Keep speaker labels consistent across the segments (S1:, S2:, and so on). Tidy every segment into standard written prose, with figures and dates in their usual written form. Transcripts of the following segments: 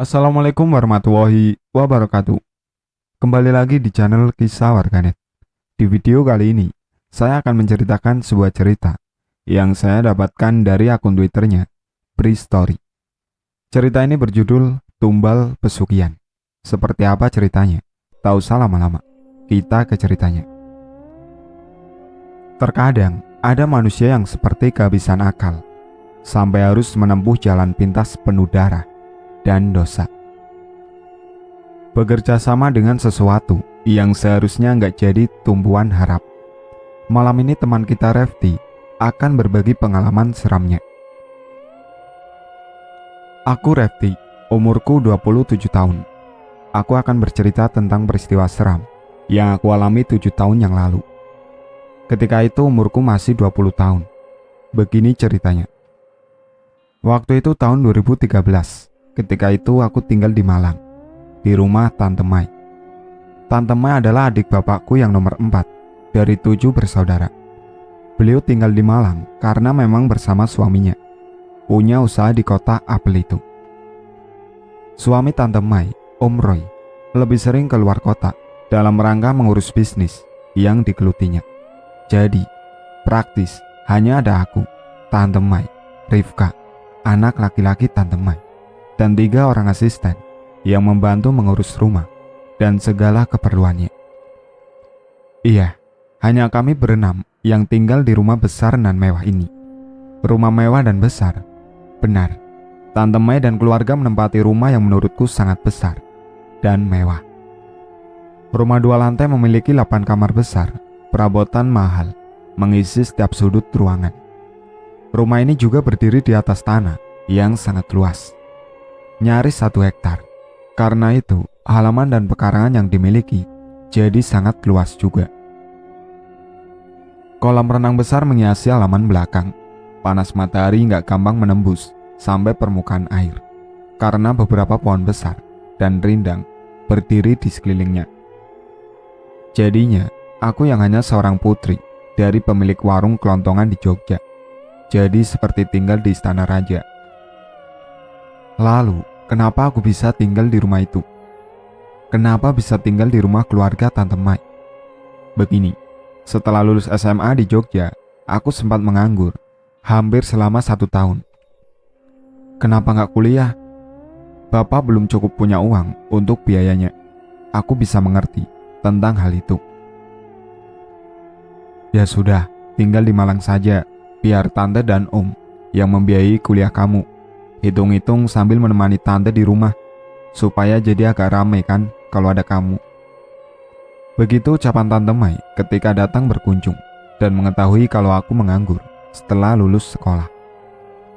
S1: Assalamualaikum warahmatullahi wabarakatuh. Kembali lagi di channel Kisah Warganet. Di video kali ini, saya akan menceritakan sebuah cerita yang saya dapatkan dari akun Twitternya, Pristory. Cerita ini berjudul Tumbal Pesugihan. Seperti apa ceritanya? Tak usah lama-lama, kita ke ceritanya. Terkadang, ada manusia yang seperti kehabisan akal, sampai harus menempuh jalan pintas penuh darah dan dosa. Bekerja sama dengan sesuatu yang seharusnya nggak jadi tumpuan harap. Malam ini teman kita Refti akan berbagi pengalaman seramnya. Aku Refti, umurku 27 tahun. Aku akan bercerita tentang peristiwa seram yang aku alami 7 tahun yang lalu. Ketika itu umurku masih 20 tahun. Begini ceritanya. Waktu itu tahun 2013. Ketika itu aku tinggal di Malang, di rumah Tante Mai. Tante Mai adalah adik bapakku yang nomor 4 dari 7 bersaudara. Beliau tinggal di Malang karena memang bersama suaminya, punya usaha di kota Apel itu. Suami Tante Mai, Om Roy, lebih sering keluar kota dalam rangka mengurus bisnis yang digelutinya. Jadi, praktis hanya ada aku, Tante Mai, Rifka, anak laki-laki Tante Mai, dan 3 orang asisten yang membantu mengurus rumah dan segala keperluannya. Iya, hanya kami berenam yang tinggal di rumah besar dan mewah ini. Rumah mewah dan besar. Benar, Tante Mai dan keluarga menempati rumah yang menurutku sangat besar dan mewah. Rumah 2 lantai memiliki 8 kamar besar, perabotan mahal, mengisi setiap sudut ruangan. Rumah ini juga berdiri di atas tanah yang sangat luas, nyaris 1 hektar. Karena itu, halaman dan pekarangan yang dimiliki jadi sangat luas juga. Kolam renang besar menghiasi halaman belakang. Panas matahari nggak gampang menembus sampai permukaan air, karena beberapa pohon besar dan rindang berdiri di sekelilingnya. Jadinya, aku yang hanya seorang putri dari pemilik warung kelontongan di Jogja, jadi seperti tinggal di istana raja. Lalu, kenapa aku bisa tinggal di rumah itu? Kenapa bisa tinggal di rumah keluarga Tante Mai? Begini, setelah lulus SMA di Jogja, aku sempat menganggur hampir selama 1 tahun. Kenapa nggak kuliah? Bapak belum cukup punya uang untuk biayanya. Aku bisa mengerti tentang hal itu. Ya sudah, tinggal di Malang saja, biar tante dan om yang membiayai kuliah kamu. Hitung-hitung sambil menemani tante di rumah, supaya jadi agak ramai kan kalau ada kamu. Begitu ucapan Tante Mai ketika datang berkunjung dan mengetahui kalau aku menganggur setelah lulus sekolah.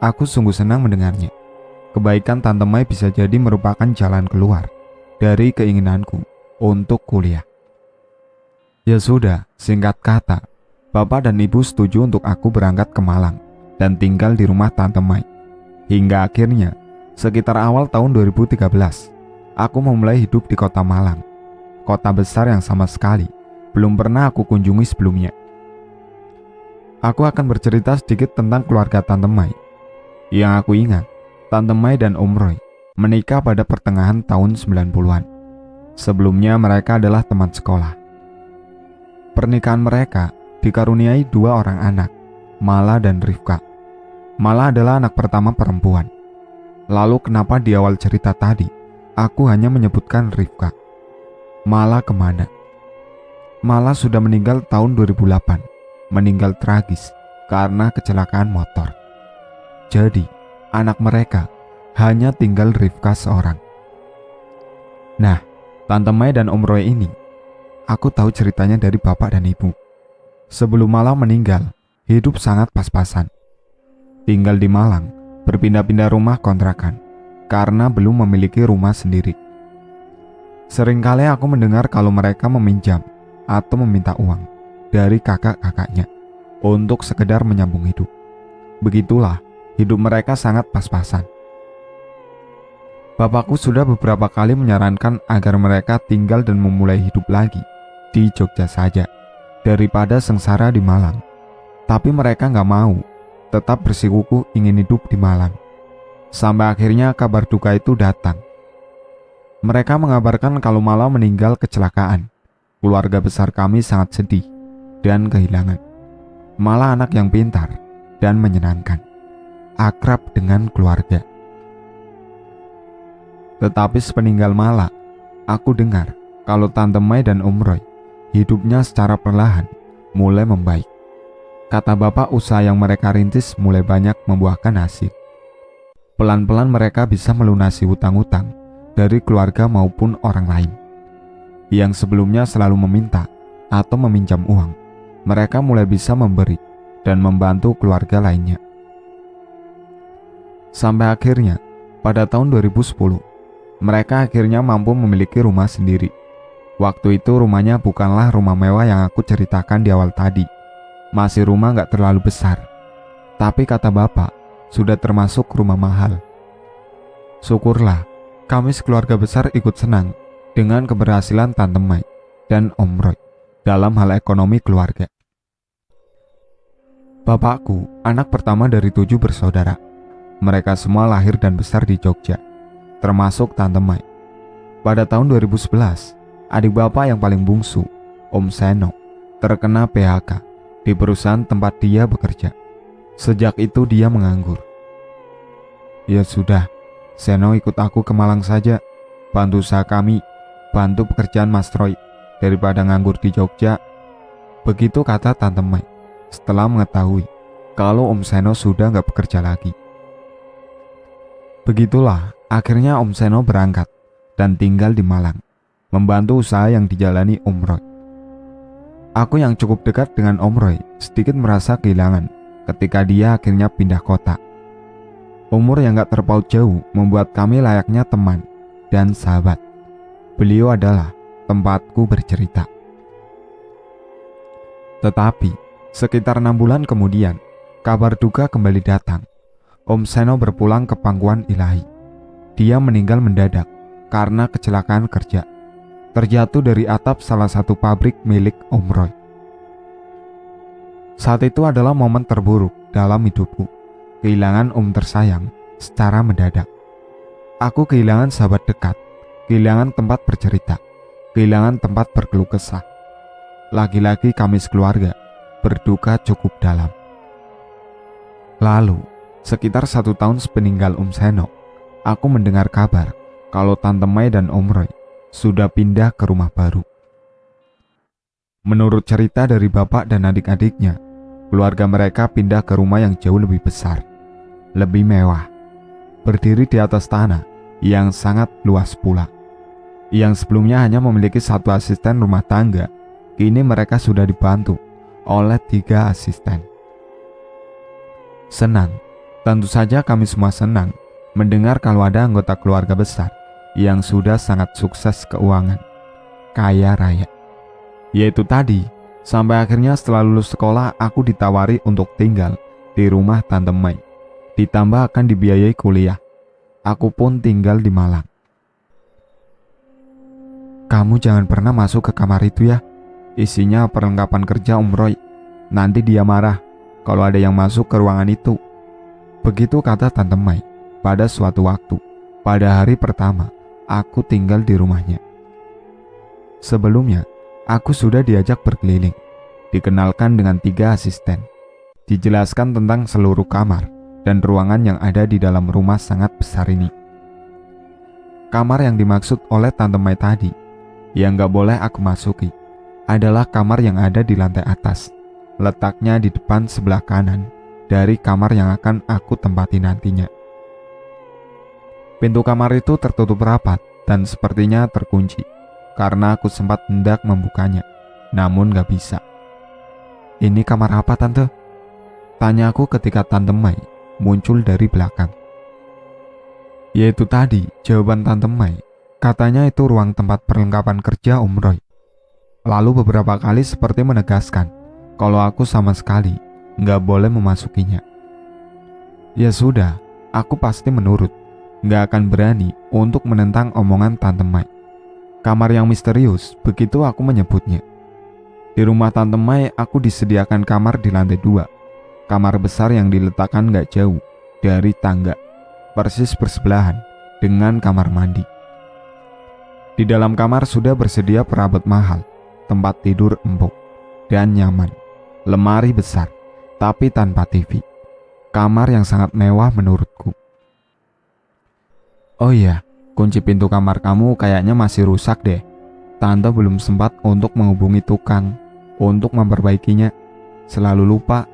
S1: Aku sungguh senang mendengarnya. Kebaikan Tante Mai bisa jadi merupakan jalan keluar dari keinginanku untuk kuliah. Ya sudah, singkat kata, Bapak dan Ibu setuju untuk aku berangkat ke Malang dan tinggal di rumah Tante Mai. Hingga akhirnya, sekitar awal tahun 2013, aku memulai hidup di kota Malang, kota besar yang sama sekali belum pernah aku kunjungi sebelumnya. Aku akan bercerita sedikit tentang keluarga Tante Mai. Yang aku ingat, Tante Mai dan Om Roy menikah pada pertengahan tahun 90-an. Sebelumnya mereka adalah teman sekolah. Pernikahan mereka dikaruniai 2 orang anak, Mala dan Rifka. Mala adalah anak pertama perempuan. Lalu kenapa di awal cerita tadi aku hanya menyebutkan Rifka? Mala kemana? Mala sudah meninggal tahun 2008. Meninggal tragis karena kecelakaan motor. Jadi anak mereka hanya tinggal Rifka seorang. Nah, Tante Mai dan Om Roy ini, aku tahu ceritanya dari bapak dan ibu. Sebelum Mala meninggal, hidup sangat pas-pasan. Tinggal di Malang, berpindah-pindah rumah kontrakan, karena belum memiliki rumah sendiri. Seringkali aku mendengar kalau mereka meminjam atau meminta uang dari kakak-kakaknya untuk sekedar menyambung hidup. Begitulah, hidup mereka sangat pas-pasan. Bapakku sudah beberapa kali menyarankan agar mereka tinggal dan memulai hidup lagi di Jogja saja, daripada sengsara di Malang. Tapi mereka nggak mau, tetap bersikukuh ingin hidup di Malang. Sampai akhirnya kabar duka itu datang Mereka mengabarkan kalau Mala meninggal kecelakaan. Keluarga besar kami sangat sedih dan kehilangan. Mala anak yang pintar dan menyenangkan, akrab dengan keluarga. Tetapi sepeninggal Mala, aku dengar kalau Tante Mai dan Om Roy hidupnya secara perlahan mulai membaik. Kata bapak, usaha yang mereka rintis mulai banyak membuahkan hasil. Pelan-pelan mereka bisa melunasi hutang-hutang dari keluarga maupun orang lain yang sebelumnya selalu meminta atau meminjam uang. Mereka mulai bisa memberi dan membantu keluarga lainnya. Sampai akhirnya pada tahun 2010 mereka akhirnya mampu memiliki rumah sendiri. Waktu itu rumahnya bukanlah rumah mewah yang aku ceritakan di awal tadi. Masih rumah gak terlalu besar, tapi kata bapak sudah termasuk rumah mahal. Syukurlah kami sekeluarga besar ikut senang dengan keberhasilan Tante Mai dan Om Roy dalam hal ekonomi keluarga. Bapakku anak pertama dari 7 bersaudara. Mereka semua lahir dan besar di Jogja, termasuk Tante Mai. Pada tahun 2011, adik bapak yang paling bungsu, Om Seno, terkena PHK di perusahaan tempat dia bekerja. Sejak itu dia menganggur. Ya sudah, Seno ikut aku ke Malang saja, bantu usaha kami, bantu pekerjaan Mas Roy, daripada nganggur di Jogja. Begitu kata Tante Mai setelah mengetahui kalau Om Seno sudah gak bekerja lagi. Begitulah akhirnya Om Seno berangkat dan tinggal di Malang, membantu usaha yang dijalani Om Roy. Aku yang cukup dekat dengan Om Roy sedikit merasa kehilangan ketika dia akhirnya pindah kota. Umur yang gak terpaut jauh membuat kami layaknya teman dan sahabat. Beliau adalah tempatku bercerita. Tetapi sekitar 6 bulan kemudian, kabar duka kembali datang. Om Seno berpulang ke pangkuan ilahi. Dia meninggal mendadak karena kecelakaan kerja, terjatuh dari atap salah satu pabrik milik Om Roy. Saat itu adalah momen terburuk dalam hidupku. Kehilangan om tersayang secara mendadak. Aku kehilangan sahabat dekat, kehilangan tempat bercerita, kehilangan tempat berkeluh kesah. Lagi-lagi kami sekeluarga berduka cukup dalam. Lalu, sekitar 1 tahun sepeninggal Om Seno, aku mendengar kabar kalau Tante Mai dan Om Roy sudah pindah ke rumah baru. Menurut cerita dari bapak dan adik-adiknya, keluarga mereka pindah ke rumah yang jauh lebih besar, lebih mewah, berdiri di atas tanah yang sangat luas pula. Yang sebelumnya hanya memiliki 1 asisten rumah tangga, kini mereka sudah dibantu oleh 3 asisten. Senang, tentu saja kami semua senang mendengar kalau ada anggota keluarga besar yang sudah sangat sukses keuangan, kaya raya. Yaitu tadi, sampai akhirnya setelah lulus sekolah aku ditawari untuk tinggal di rumah Tante Mai, ditambah akan dibiayai kuliah. Aku pun tinggal di Malang. Kamu jangan pernah masuk ke kamar itu ya, isinya perlengkapan kerja Om Roy. Nanti dia marah kalau ada yang masuk ke ruangan itu. Begitu kata Tante Mai pada suatu waktu, pada hari pertama aku tinggal di rumahnya. Sebelumnya, aku sudah diajak berkeliling, dikenalkan dengan 3 asisten, dijelaskan tentang seluruh kamar dan ruangan yang ada di dalam rumah sangat besar ini. Kamar yang dimaksud oleh Tante Mai tadi, yang gak boleh aku masuki, adalah kamar yang ada di lantai atas, letaknya di depan sebelah kanan dari kamar yang akan aku tempati nantinya. Pintu kamar itu tertutup rapat dan sepertinya terkunci, karena aku sempat hendak membukanya, namun gak bisa. Ini kamar apa Tante? Tanya aku ketika Tante Mai muncul dari belakang. Yaitu tadi jawaban Tante Mai, katanya itu ruang tempat perlengkapan kerja Om Roy. Lalu beberapa kali seperti menegaskan kalau aku sama sekali gak boleh memasukinya. Ya sudah, aku pasti menurut, gak akan berani untuk menentang omongan Tante Mai. Kamar yang misterius, begitu aku menyebutnya. Di rumah Tante Mai aku disediakan kamar di lantai 2, kamar besar yang diletakkan gak jauh dari tangga, persis bersebelahan dengan kamar mandi. Di dalam kamar sudah bersedia perabot mahal, tempat tidur empuk dan nyaman, lemari besar, tapi tanpa TV. Kamar yang sangat mewah menurutku. Oh iya, kunci pintu kamar kamu kayaknya masih rusak deh. Tante belum sempat untuk menghubungi tukang untuk memperbaikinya. Selalu lupa.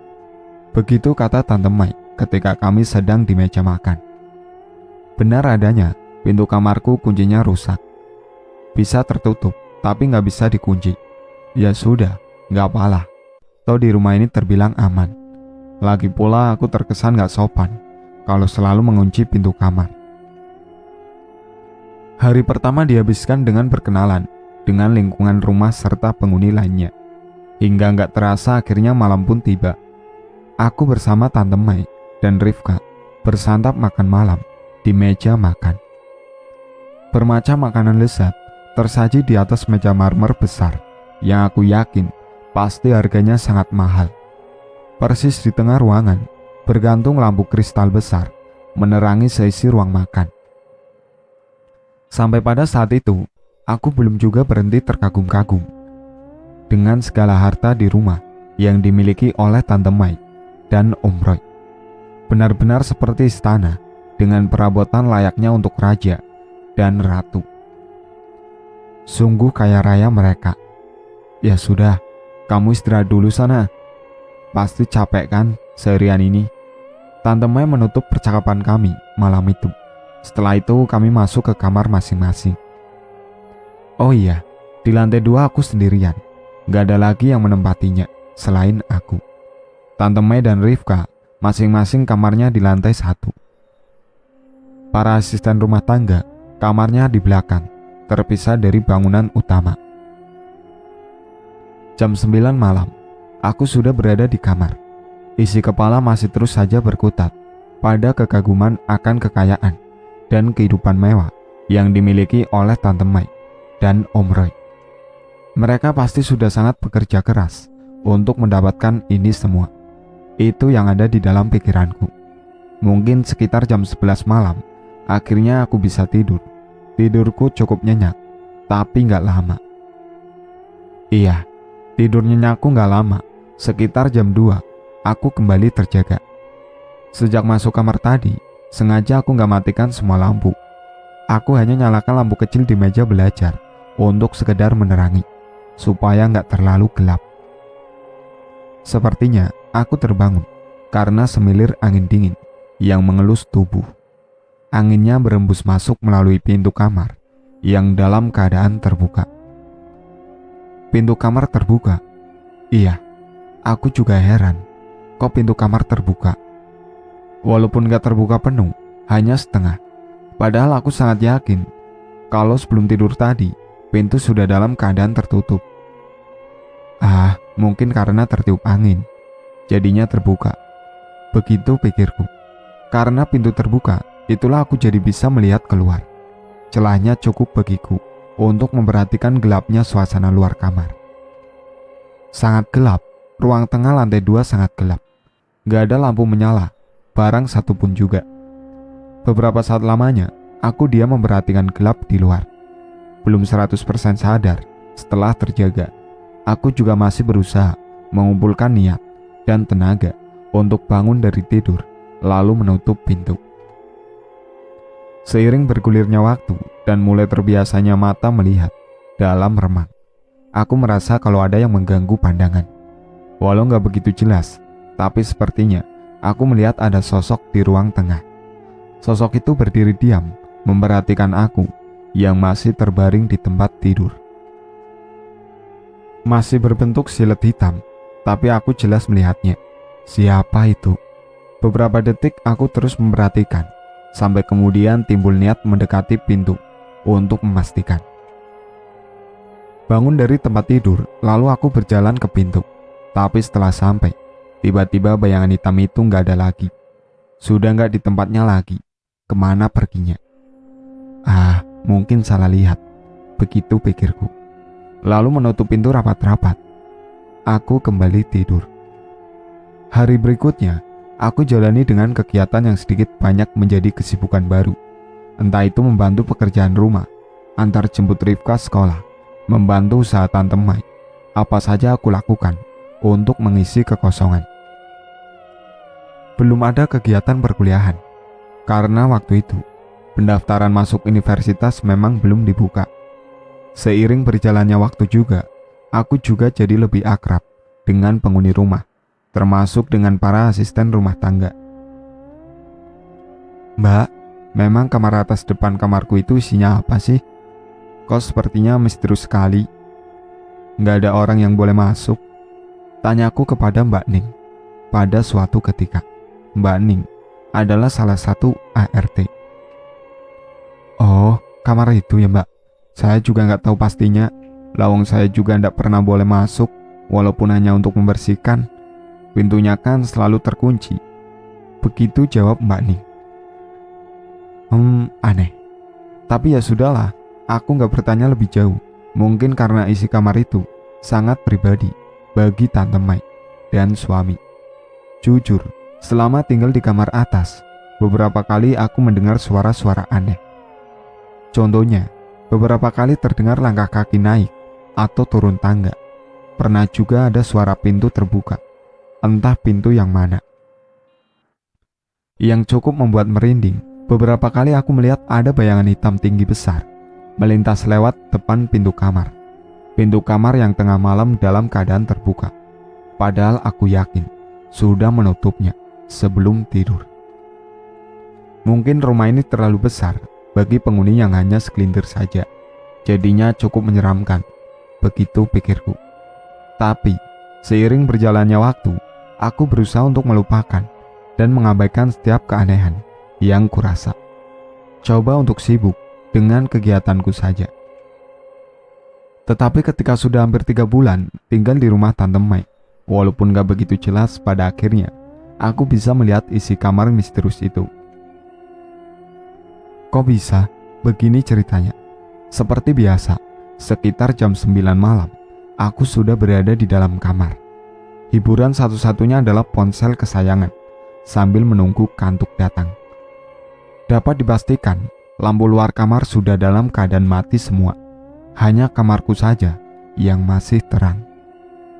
S1: Begitu kata Tante Mai ketika kami sedang di meja makan. Benar adanya, pintu kamarku kuncinya rusak. Bisa tertutup, tapi nggak bisa dikunci. Ya sudah, nggak apalah. Toh di rumah ini terbilang aman. Lagi pula aku terkesan nggak sopan kalau selalu mengunci pintu kamar. Hari pertama dihabiskan dengan berkenalan dengan lingkungan rumah serta penghuni lainnya. Hingga nggak terasa akhirnya malam pun tiba. Aku bersama Tante Mai dan Rifka bersantap makan malam di meja makan. Bermacam makanan lezat tersaji di atas meja marmer besar yang aku yakin pasti harganya sangat mahal. Persis di tengah ruangan bergantung lampu kristal besar menerangi seisi ruang makan. Sampai pada saat itu, aku belum juga berhenti terkagum-kagum dengan segala harta di rumah yang dimiliki oleh Tante Mai dan Om Roy. Benar-benar seperti istana dengan perabotan layaknya untuk raja dan ratu. Sungguh kaya raya mereka. Ya sudah, kamu istirahat dulu sana. Pasti capek kan seharian ini. Tante Mai menutup percakapan kami malam itu. Setelah itu kami masuk ke kamar masing-masing. Oh iya, di lantai 2 aku sendirian. Gak ada lagi yang menempatinya selain aku. Tante Mai dan Rifka masing-masing kamarnya di lantai 1. Para asisten rumah tangga kamarnya di belakang, terpisah dari bangunan utama. Jam 9 malam, aku sudah berada di kamar. Isi kepala masih terus saja berkutat pada kekaguman akan kekayaan dan kehidupan mewah yang dimiliki oleh Tante Mai dan Om Roy. Mereka pasti sudah sangat bekerja keras untuk mendapatkan ini semua. Itu yang ada di dalam pikiranku. Mungkin sekitar jam 11 malam, akhirnya aku bisa tidur. Tidurku cukup nyenyak, tapi gak lama. Iya, tidur nyenyakku gak lama. Sekitar jam 2, aku kembali terjaga. Sejak masuk kamar tadi, sengaja aku gak matikan semua lampu. Aku hanya nyalakan lampu kecil di meja belajar untuk sekedar menerangi, supaya gak terlalu gelap. Sepertinya aku terbangun karena semilir angin dingin yang mengelus tubuh. Anginnya berembus masuk melalui pintu kamar yang dalam keadaan terbuka. Pintu kamar terbuka. Iya, aku juga heran. Kok pintu kamar terbuka? Walaupun gak terbuka penuh, hanya setengah. Padahal aku sangat yakin kalau sebelum tidur tadi, pintu sudah dalam keadaan tertutup. Mungkin karena tertiup angin, jadinya terbuka. Begitu pikirku. Karena pintu terbuka, itulah aku jadi bisa melihat keluar. Celahnya cukup bagiku untuk memperhatikan gelapnya suasana luar kamar. Sangat gelap, ruang tengah lantai 2 sangat gelap. Gak ada lampu menyala, barang satupun juga. Beberapa saat lamanya, aku diam memperhatikan gelap di luar. Belum 100% sadar, setelah terjaga, aku juga masih berusaha mengumpulkan niat dan tenaga untuk bangun dari tidur, lalu menutup pintu. Seiring bergulirnya waktu dan mulai terbiasanya mata melihat dalam remang, aku merasa kalau ada yang mengganggu pandangan. Walau gak begitu jelas, tapi sepertinya aku melihat ada sosok di ruang tengah. Sosok itu berdiri diam, memperhatikan aku yang masih terbaring di tempat tidur. Masih berbentuk silet hitam, tapi aku jelas melihatnya. Siapa itu? Beberapa detik aku terus memperhatikan, sampai kemudian timbul niat mendekati pintu untuk memastikan. Bangun dari tempat tidur, lalu aku berjalan ke pintu. Tapi setelah sampai, tiba-tiba bayangan hitam itu gak ada lagi. Sudah gak di tempatnya lagi. Kemana perginya? Mungkin salah lihat. Begitu pikirku. Lalu menutup pintu rapat-rapat. Aku kembali tidur. Hari berikutnya, aku jalani dengan kegiatan yang sedikit banyak menjadi kesibukan baru. Entah itu membantu pekerjaan rumah, antar jemput Rifka sekolah, membantu usaha Tante Mai. Apa saja aku lakukan untuk mengisi kekosongan. Belum ada kegiatan perkuliahan, karena waktu itu pendaftaran masuk universitas memang belum dibuka. Seiring berjalannya waktu juga, aku juga jadi lebih akrab dengan penghuni rumah, termasuk dengan para asisten rumah tangga. Mbak, memang kamar atas depan kamarku itu isinya apa sih? Kok sepertinya misterius sekali. Nggak ada orang yang boleh masuk. Tanyaku kepada Mbak Ning. Pada suatu ketika, Mbak Ning adalah salah satu ART. Oh, kamar itu ya Mbak. Saya juga nggak tahu pastinya. Lawang saya juga nggak pernah boleh masuk, walaupun hanya untuk membersihkan. Pintunya kan selalu terkunci. Begitu jawab Mbak Ning. Aneh. Tapi ya sudahlah, aku nggak bertanya lebih jauh. Mungkin karena isi kamar itu sangat pribadi bagi Tante Mai dan suami. Jujur, selama tinggal di kamar atas, beberapa kali aku mendengar suara-suara aneh. Contohnya, beberapa kali terdengar langkah kaki naik atau turun tangga. Pernah juga ada suara pintu terbuka, entah pintu yang mana. Yang cukup membuat merinding, beberapa kali aku melihat ada bayangan hitam tinggi besar melintas lewat depan pintu kamar. Pintu kamar yang tengah malam dalam keadaan terbuka. Padahal aku yakin sudah menutupnya sebelum tidur. Mungkin rumah ini terlalu besar bagi penghuni yang hanya segelintir saja. Jadinya cukup menyeramkan. Begitu pikirku. Tapi, seiring berjalannya waktu, aku berusaha untuk melupakan dan mengabaikan setiap keanehan yang kurasa. Coba untuk sibuk dengan kegiatanku saja. Tetapi ketika sudah hampir 3 bulan tinggal di rumah Tante Mai, walaupun gak begitu jelas, pada akhirnya aku bisa melihat isi kamar misterius itu. Kok bisa? Begini ceritanya. Seperti biasa, sekitar jam 9 malam, aku sudah berada di dalam kamar. Hiburan satu-satunya adalah ponsel kesayangan, sambil menunggu kantuk datang. Dapat dipastikan, lampu luar kamar sudah dalam keadaan mati semua. Hanya kamarku saja yang masih terang.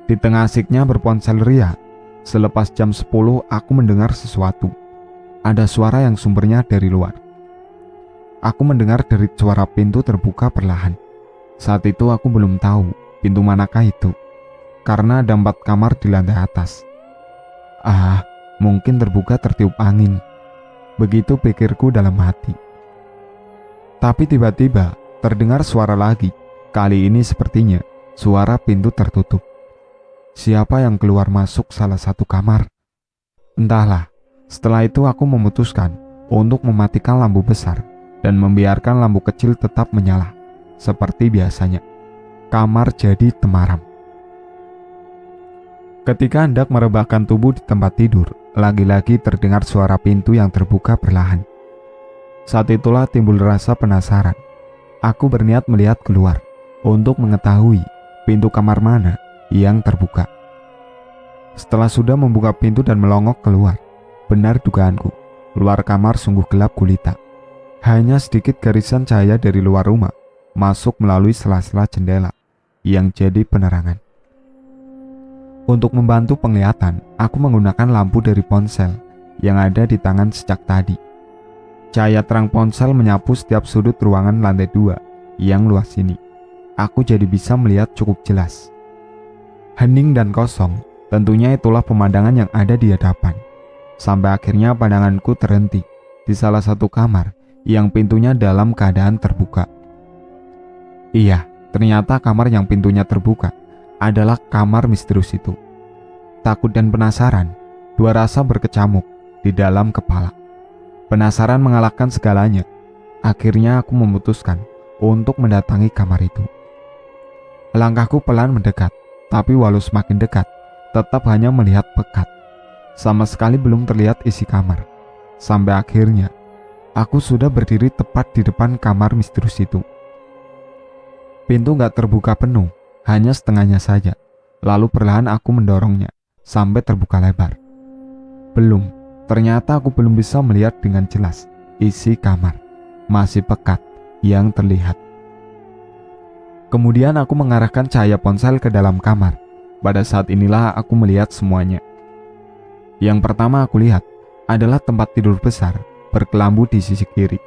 S1: Di tengah asiknya berponsel ria, selepas jam 10 aku mendengar sesuatu. Ada suara yang sumbernya dari luar. Aku mendengar dari suara pintu terbuka perlahan. Saat itu aku belum tahu pintu manakah itu, karena ada 4 kamar di lantai atas. Mungkin terbuka tertiup angin. Begitu pikirku dalam hati. Tapi tiba-tiba terdengar suara lagi. Kali ini sepertinya suara pintu tertutup. Siapa yang keluar masuk salah satu kamar? Entahlah. Setelah itu aku memutuskan untuk mematikan lampu besar dan membiarkan lampu kecil tetap menyala. Seperti biasanya. Kamar jadi temaram. Ketika hendak merebahkan tubuh di tempat tidur, lagi-lagi terdengar suara pintu yang terbuka perlahan. Saat itulah timbul rasa penasaran. Aku berniat melihat keluar untuk mengetahui pintu kamar mana yang terbuka. Setelah sudah membuka pintu dan melongok keluar, benar dugaanku, luar kamar sungguh gelap gulita. Hanya sedikit garisan cahaya dari luar rumah masuk melalui sela-sela jendela yang jadi penerangan. Untuk membantu penglihatan, aku menggunakan lampu dari ponsel yang ada di tangan sejak tadi. Cahaya terang ponsel menyapu setiap sudut ruangan lantai 2 yang luas ini. Aku jadi bisa melihat cukup jelas. Hening dan kosong, tentunya itulah pemandangan yang ada di hadapan. Sampai akhirnya pandanganku terhenti di salah satu kamar yang pintunya dalam keadaan terbuka. Iya, ternyata kamar yang pintunya terbuka adalah kamar misterius itu. Takut dan penasaran, dua rasa berkecamuk di dalam kepala. Penasaran mengalahkan segalanya. Akhirnya aku memutuskan untuk mendatangi kamar itu. Langkahku pelan mendekat, tapi walau semakin dekat, tetap hanya melihat pekat. Sama sekali belum terlihat isi kamar. Sampai akhirnya, aku sudah berdiri tepat di depan kamar misterius itu. Pintu gak terbuka penuh, hanya setengahnya saja. Lalu perlahan aku mendorongnya, sampai terbuka lebar. Belum, ternyata aku belum bisa melihat dengan jelas isi kamar. Masih pekat yang terlihat. Kemudian aku mengarahkan cahaya ponsel ke dalam kamar. Pada saat inilah aku melihat semuanya. Yang pertama aku lihat adalah tempat tidur besar berkelambu di sisi kiri.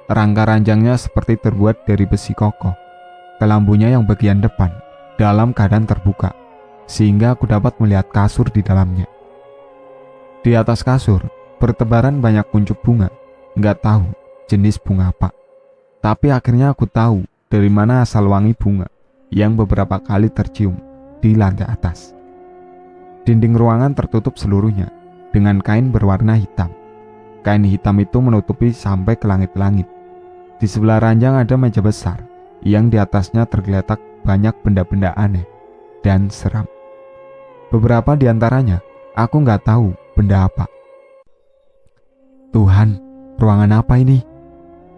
S1: Rangka ranjangnya seperti terbuat dari besi kokoh. Kelambunya yang bagian depan dalam keadaan terbuka, sehingga aku dapat melihat kasur di dalamnya. Di atas kasur bertebaran banyak kuncup bunga. Nggak tahu jenis bunga apa. Tapi akhirnya aku tahu dari mana asal wangi bunga yang beberapa kali tercium di lantai atas. Dinding ruangan tertutup seluruhnya dengan kain berwarna hitam. Kain hitam itu menutupi sampai ke langit-langit. Di sebelah ranjang ada meja besar yang di atasnya tergeletak banyak benda-benda aneh dan seram. Beberapa di antaranya aku nggak tahu benda apa. Tuhan, ruangan apa ini?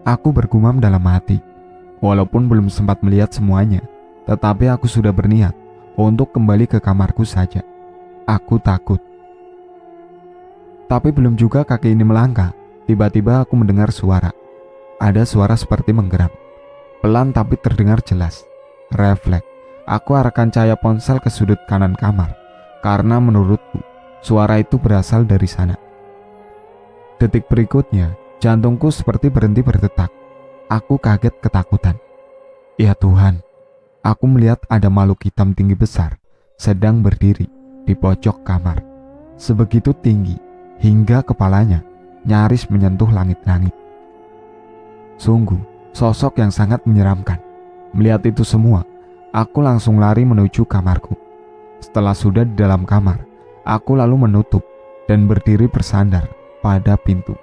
S1: Aku bergumam dalam hati. Walaupun belum sempat melihat semuanya, tetapi aku sudah berniat untuk kembali ke kamarku saja. Aku takut. Tapi belum juga kaki ini melangkah, tiba-tiba aku mendengar suara. Ada suara seperti menggeram. Pelan tapi terdengar jelas. Refleks, aku arahkan cahaya ponsel ke sudut kanan kamar, karena menurutku suara itu berasal dari sana. Detik berikutnya, jantungku seperti berhenti berdetak. Aku kaget ketakutan. Ya Tuhan, aku melihat ada makhluk hitam tinggi besar sedang berdiri di pojok kamar. Sebegitu tinggi hingga kepalanya nyaris menyentuh langit-langit. Sungguh, sosok yang sangat menyeramkan. Melihat itu semua, aku langsung lari menuju kamarku. Setelah sudah di dalam kamar, aku lalu menutup dan berdiri bersandar pada pintu.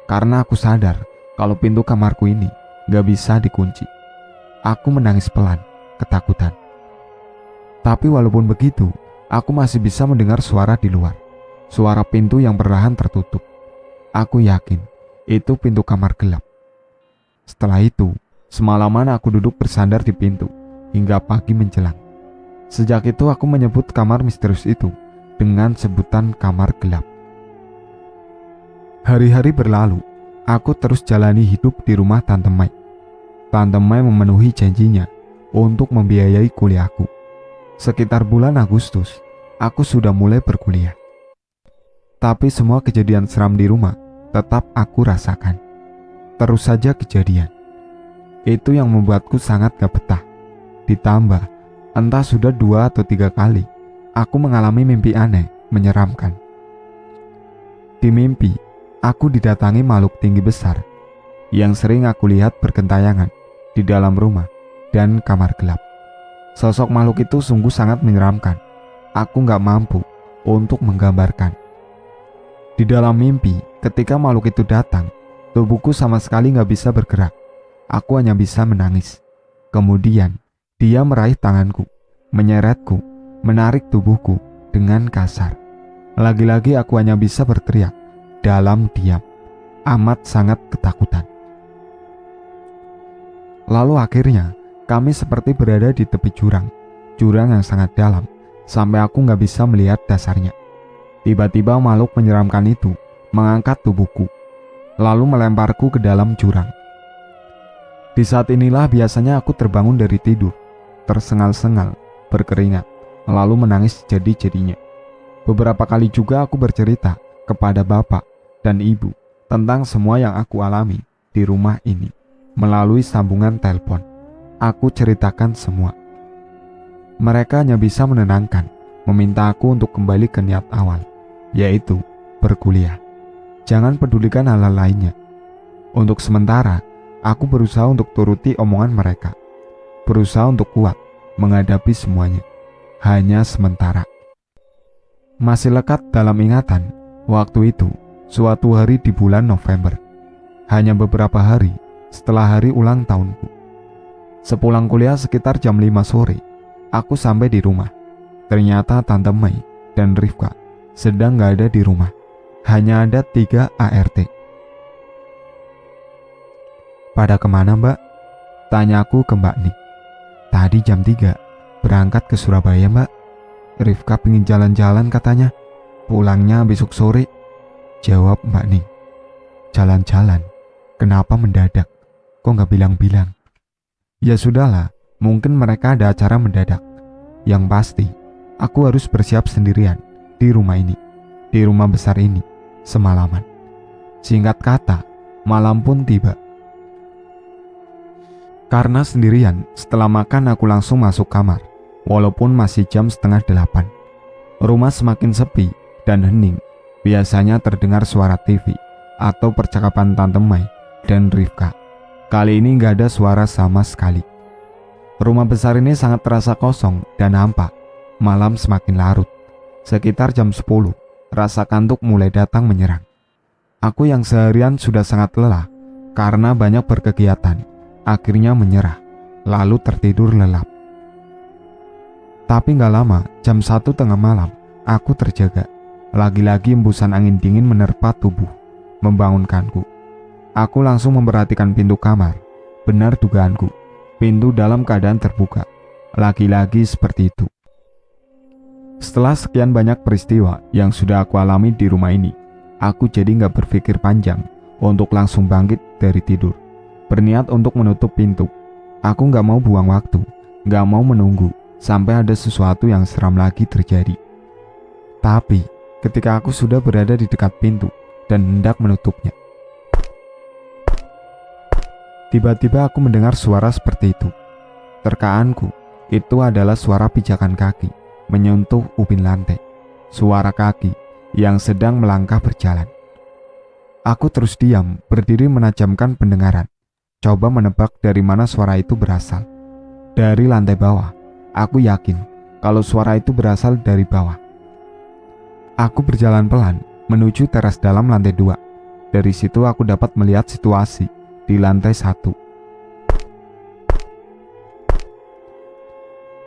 S1: Karena aku sadar kalau pintu kamarku ini gak bisa dikunci. Aku menangis pelan, ketakutan. Tapi walaupun begitu, aku masih bisa mendengar suara di luar. Suara pintu yang perlahan tertutup. Aku yakin itu pintu kamar gelap. Setelah itu, semalaman aku duduk bersandar di pintu hingga pagi menjelang. Sejak itu aku menyebut kamar misterius itu dengan sebutan kamar gelap. Hari-hari berlalu, aku terus jalani hidup di rumah Tante Mai. Tante Mai memenuhi janjinya untuk membiayai kuliahku. Sekitar bulan Agustus, aku sudah mulai berkuliah. Tapi semua kejadian seram di rumah tetap aku rasakan. Terus saja kejadian. Itu yang membuatku sangat gak betah. Ditambah, entah sudah 2 atau 3 kali, aku mengalami mimpi aneh, menyeramkan. Di mimpi, aku didatangi makhluk tinggi besar yang sering aku lihat bergentayangan di dalam rumah dan kamar gelap. Sosok makhluk itu sungguh sangat menyeramkan. Aku gak mampu untuk menggambarkan. Di dalam mimpi, ketika makhluk itu datang, tubuhku sama sekali gak bisa bergerak. Aku hanya bisa menangis. Kemudian, dia meraih tanganku, menyeretku, menarik tubuhku dengan kasar. Lagi-lagi aku hanya bisa berteriak dalam diam, amat sangat ketakutan. Lalu akhirnya, kami seperti berada di tepi jurang yang sangat dalam, sampai aku gak bisa melihat dasarnya. Tiba-tiba makhluk menyeramkan itu mengangkat tubuhku, lalu melemparku ke dalam jurang. Di saat inilah biasanya aku terbangun dari tidur, tersengal-sengal, berkeringat, lalu menangis jadi-jadinya. Beberapa kali juga aku bercerita kepada bapak dan ibu tentang semua yang aku alami di rumah ini melalui sambungan telepon. Aku ceritakan semua. Mereka hanya bisa menenangkan, meminta aku untuk kembali ke niat awal, yaitu berkuliah. Jangan pedulikan hal-hal lainnya. Untuk sementara, aku berusaha untuk turuti omongan mereka. Berusaha untuk kuat menghadapi semuanya. Hanya sementara. Masih lekat dalam ingatan, waktu itu, suatu hari di bulan November. Hanya beberapa hari setelah hari ulang tahunku. Sepulang kuliah sekitar jam 5 sore, aku sampai di rumah. Ternyata Tante Mai dan Rifka sedang gak ada di rumah. Hanya ada 3 ART. Pada kemana Mbak? Tanyaku ke Mbak Nik. Tadi jam 3 berangkat ke Surabaya Mbak. Rifka pingin jalan-jalan katanya. Pulangnya besok sore. Jawab Mbak Nik. Jalan-jalan? Kenapa mendadak? Kok gak bilang-bilang? Ya sudahlah, Mungkin mereka ada acara mendadak. Yang pasti, aku harus bersiap sendirian di rumah ini, di rumah besar ini, semalaman. Singkat kata, malam pun tiba. Karena sendirian, setelah makan aku langsung masuk kamar, walaupun masih jam setengah 8. Rumah semakin sepi dan hening. Biasanya terdengar suara TV atau percakapan Tante Mai dan Rifka. Kali ini gak ada suara sama sekali. Rumah besar ini sangat terasa kosong dan hampa. Malam semakin larut. Sekitar jam 10, rasa kantuk mulai datang menyerang. Aku yang seharian sudah sangat lelah karena banyak berkegiatan, akhirnya menyerah, lalu tertidur lelap. Tapi gak lama, jam 1 tengah malam, aku terjaga. Lagi-lagi embusan angin dingin menerpa tubuh, membangunkanku. Aku langsung memperhatikan pintu kamar. Benar dugaanku, pintu dalam keadaan terbuka. Lagi-lagi seperti itu. Setelah sekian banyak peristiwa yang sudah aku alami di rumah ini, aku jadi gak berpikir panjang untuk langsung bangkit dari tidur. Berniat untuk menutup pintu. Aku gak mau buang waktu, gak mau menunggu sampai ada sesuatu yang seram lagi terjadi. Tapi, ketika aku sudah berada di dekat pintu dan hendak menutupnya, tiba-tiba aku mendengar suara seperti itu. Terkaanku, itu adalah suara pijakan kaki menyentuh ubin lantai. Suara kaki yang sedang melangkah berjalan. Aku terus diam, berdiri menajamkan pendengaran. Coba menebak dari mana suara itu berasal. Dari lantai bawah. Aku yakin kalau suara itu berasal dari bawah. Aku berjalan pelan menuju teras dalam lantai 2. Dari situ aku dapat melihat situasi di lantai 1.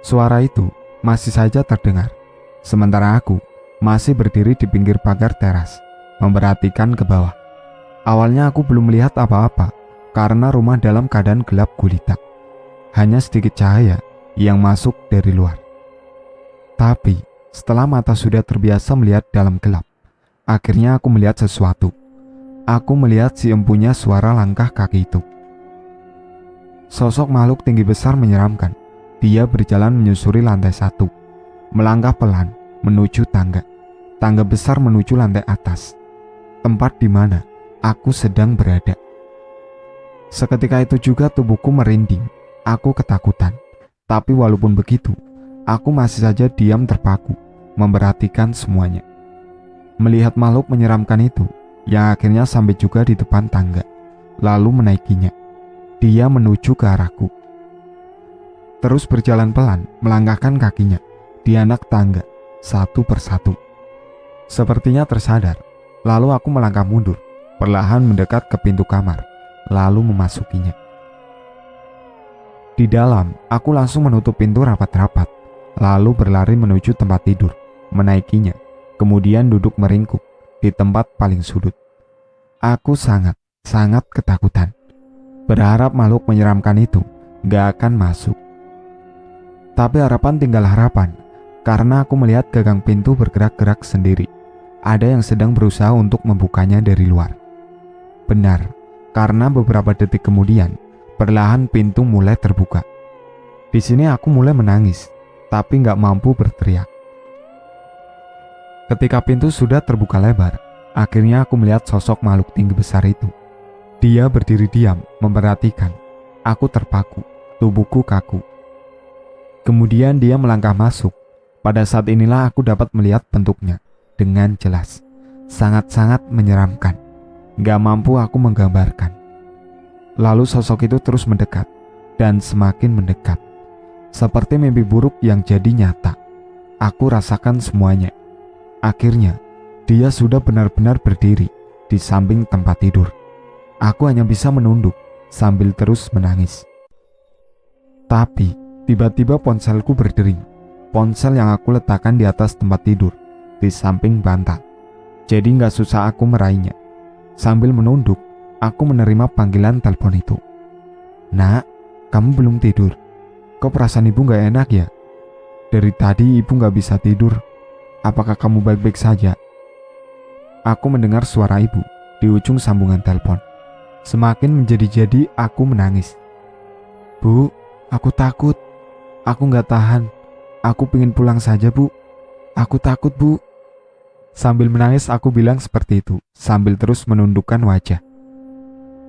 S1: Suara itu masih saja terdengar, sementara aku masih berdiri di pinggir pagar teras, memperhatikan ke bawah. Awalnya aku belum melihat apa-apa, karena rumah dalam keadaan gelap gulita. Hanya sedikit cahaya yang masuk dari luar. Tapi, setelah mata sudah terbiasa melihat dalam gelap, akhirnya aku melihat sesuatu. Aku melihat si empunya suara langkah kaki itu. Sosok makhluk tinggi besar menyeramkan. Dia berjalan menyusuri lantai 1, melangkah pelan menuju tangga. Tangga besar menuju lantai atas, tempat di mana aku sedang berada. Seketika itu juga tubuhku merinding. Aku ketakutan. Tapi walaupun begitu, aku masih saja diam terpaku, memperhatikan semuanya. Melihat makhluk menyeramkan itu, yang akhirnya sampai juga di depan tangga, lalu menaikinya. Dia menuju ke arahku. Terus berjalan pelan, melangkahkan kakinya di anak tangga, satu persatu. Sepertinya tersadar, lalu aku melangkah mundur, perlahan mendekat ke pintu kamar, lalu memasukinya. Di dalam, aku langsung menutup pintu rapat-rapat, lalu berlari menuju tempat tidur, menaikinya, kemudian duduk meringkuk di tempat paling sudut. Aku sangat ketakutan. Berharap makhluk menyeramkan itu gak akan masuk. Tapi harapan tinggal harapan, karena aku melihat gagang pintu bergerak-gerak sendiri. Ada yang sedang berusaha untuk membukanya dari luar. Benar, karena beberapa detik kemudian, perlahan pintu mulai terbuka. Di sini aku mulai menangis, tapi gak mampu berteriak. Ketika pintu sudah terbuka lebar, akhirnya aku melihat sosok makhluk tinggi besar itu. Dia berdiri diam, memperhatikan. Aku terpaku, tubuhku kaku. Kemudian dia melangkah masuk. Pada saat inilah aku dapat melihat bentuknya dengan jelas. Sangat-sangat menyeramkan. Gak mampu aku menggambarkan. Lalu sosok itu terus mendekat, dan semakin mendekat. Seperti mimpi buruk yang jadi nyata. Aku rasakan semuanya. Akhirnya, dia sudah benar-benar berdiri di samping tempat tidur. Aku hanya bisa menunduk sambil terus menangis. Tapi, tiba-tiba ponselku berdering. Ponsel yang aku letakkan di atas tempat tidur, di samping bantal. Jadi gak susah aku meraihnya. Sambil menunduk, aku menerima panggilan telepon itu. "Nak, kamu belum tidur? Kok perasaan ibu gak enak ya? Dari tadi ibu gak bisa tidur. Apakah kamu baik-baik saja?" Aku mendengar suara ibu di ujung sambungan telepon. Semakin menjadi-jadi aku menangis. "Bu, Aku takut. Aku nggak tahan. Aku pengen pulang saja, Bu. Aku takut, Bu. Sambil menangis aku bilang seperti itu, sambil terus menundukkan wajah.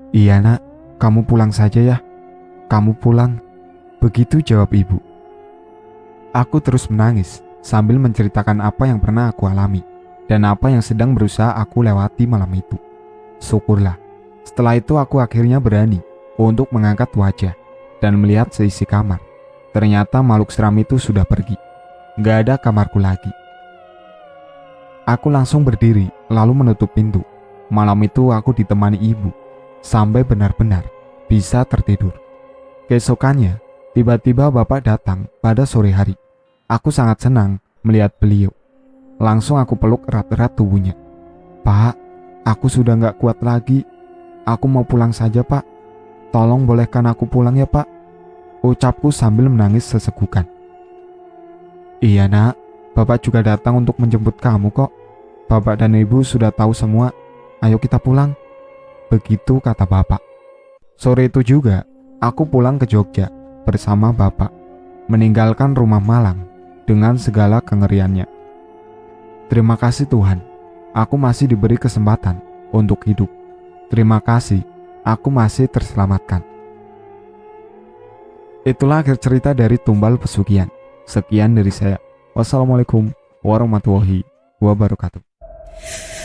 S1: Iya nak, kamu pulang saja ya. Kamu pulang. Begitu jawab ibu. Aku terus menangis, sambil menceritakan apa yang pernah aku alami, dan apa yang sedang berusaha aku lewati malam itu. Syukurlah, setelah itu aku akhirnya berani untuk mengangkat wajah, dan melihat seisi kamar. Ternyata makhluk seram itu sudah pergi. Gak ada kamarku lagi. Aku langsung berdiri, lalu menutup pintu. Malam itu aku ditemani ibu, sampai benar-benar bisa tertidur. Keesokannya, tiba-tiba bapak datang pada sore hari. Aku sangat senang melihat beliau. Langsung aku peluk erat-erat tubuhnya. Pak, aku sudah gak kuat lagi. Aku mau pulang saja, Pak. Tolong bolehkan aku pulang ya, Pak. Ucapku sambil menangis sesegukan. Iya nak, bapak juga datang untuk menjemput kamu kok. Bapak dan ibu sudah tahu semua. Ayo kita pulang. Begitu kata bapak. Sore itu juga, aku pulang ke Jogja bersama bapak, meninggalkan rumah Malang dengan segala kengeriannya. Terima kasih Tuhan, aku masih diberi kesempatan untuk hidup. Terima kasih, aku masih terselamatkan. Itulah akhir cerita dari Tumbal Pesugihan. Sekian dari saya. Wassalamualaikum warahmatullahi wabarakatuh.